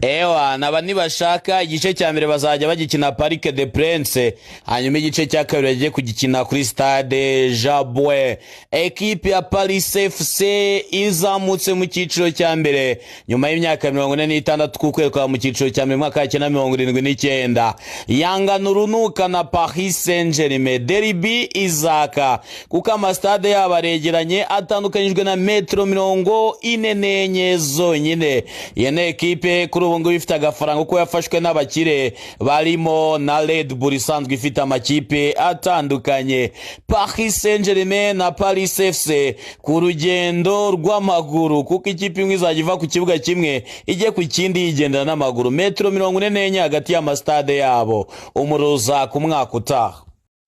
Ewa nabani bashaka igice cya mbere bazajya bagikina Parc des Princes, hanyuma igice cya kabiri bagiye kugikina kuri Stade Jaboué. Equipe ya Paris FC izamutse mu cyiciro cya mbere nyuma y'imyaka 46 kukwekwa mu cyiciro cya mbere mwaka wa 1979. Yangana urunuka na Paris Saint-Germain. Derby izaka kuko amastade yabaregeranye atandukanyijwe na metro 44 zonyine. Yene equipe kuri ubu ngubu ifite agafaranga uko yafashwe n'abakire barimo na Red Bull isanzwe ifite amakipe atandukanye. Paris Saint-Germain na Paris FC ku rugendo rw'amaguru kuko ikipe imwe izajya iva ku kibuga kimwe ijye ku kindi yigendera n'amaguru metro 44 hagati y'amastade yabo. Umuruza ku mwaka utaha.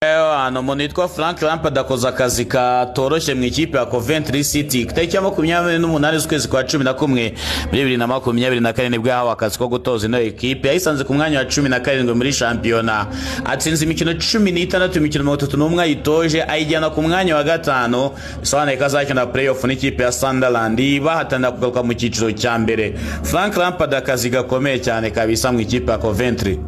Hano umuntu witwa Frank Lampard akoze akazi katoroshye mu ikipe ya Coventry City. Tariki ya 28 z'ukwezi kwa 11 muri 2024 nibwo yahawe akazi ko gutoza ino ekipe. Yayisanze ku mwanya wa 17 muri shampiyona, atsinze imikino 16, imikino 31 ayitoje, ayijyana ku mwanya wa 5. Bisobanuye ko azakina playoff n'ikipe ya Sunderland bahatanira kugaruka mu cyiciro cya mbere. Frank Lampard akazi gakomeye cyane kabisa mu ikipe ya Coventry.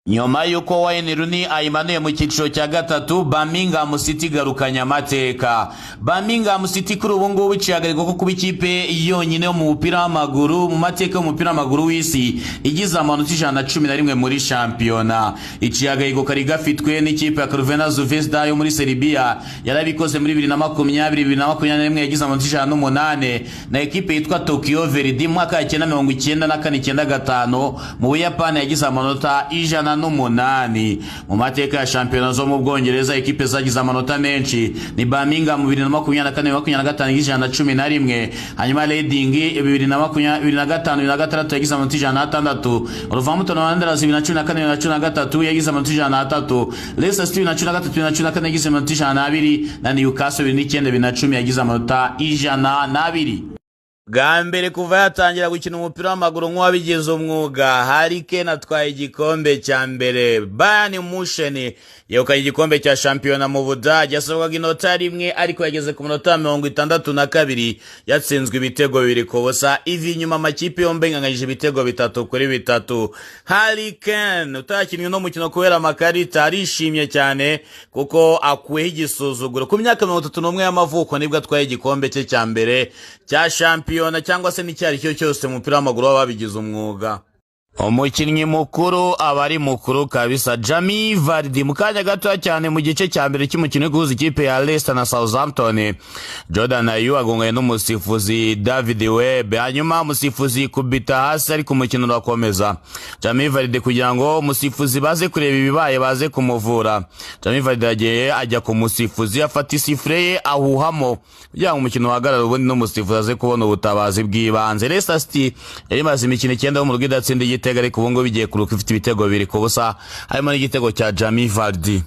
Nyuma yuko Wayne Rooney ayimanuye mu cyiciro cya gatatu, Birmingham City garukanya amateka. Birmingham City kuri ubu ngubu icihagarika ko kuba ikipe yonyine mu mupira w'amaguru mu mateka y'umupira w'amaguru w'isi igize amanota 111 muri shampiyona. Icihagarika kari gafitwe n'ikipe ya Crvena Zvezda yo muri Serbia yarabikoze muri 2020-2021 yagize amanota 108, na ekipe yitwa Tokyo Verdy mu mwaka wa 1994-95 mu Buyapani yagize amanota 108. Mu mateka ya shampiyona zo mu Bwongereza ekipe zagize amanota menshi ni Birmingham 2024-2025 111, hanyuma Reading 2025-2026 yagize amanota 106, Wolverhampton Wanderers 2014-2013 yagize amanota 103, Leicester City 2013-2014 yagize amanota 102, na Newcastle 2009-2010 yagize amanota 102. Gambere kuva yatangira gukina umupira w'amaguru nk'uwabigize umwuga, Harry Kane atwaye igikombe cya mbere. Bayern Munchen yegukanye igikombe cya shampiyona mu Budage, yasohokaga inota rimwe ariko yageze ku minota 62 yatsinzwe ibitego 2 ku busa. Ivi nyuma amakipe yombi nganganyije ibitego 3-3. Harry Kane utakinnye no mukino kubera amakarita arishimye cyane kuko akuye igisuzuguro. Ku myaka 31 y'amavuko nibwo atwaye igikombe cye cya mbere cya shampiyona cyangwa se n'icyari cyo cyose mu mupira w'amaguru wababigize umwuga. Umukinnyi mukuru abari mukuru kabisa, Jamie Vardy mu kanya gato cyane mu gice cya mbere cy'umukino guhuza ikipe ya Leicester na Southampton. Jordan Ayew agonganye n'umusifuzi David Webb, hanyuma umusifuzi kubita hasi ariko umukino urakomeza. Jamie Vardy kugira ngo umusifuzi baze kureba ibibaye baze kumuvura, Jamie Vardy yagiye ajya ku musifuzi afata isifure ye ahuhamo kugira ngo umukino uhagarare ubundi n'umusifuzi aze kubona ubutabazi bw'ibanze. Leicester City yari imaze imikino 9 mu rugo idatsinda igitego, ariko ubu ngubu bigiye kuruka ifite ibitego 2 ku busa harimo n'igitego cya Jamie Vardy.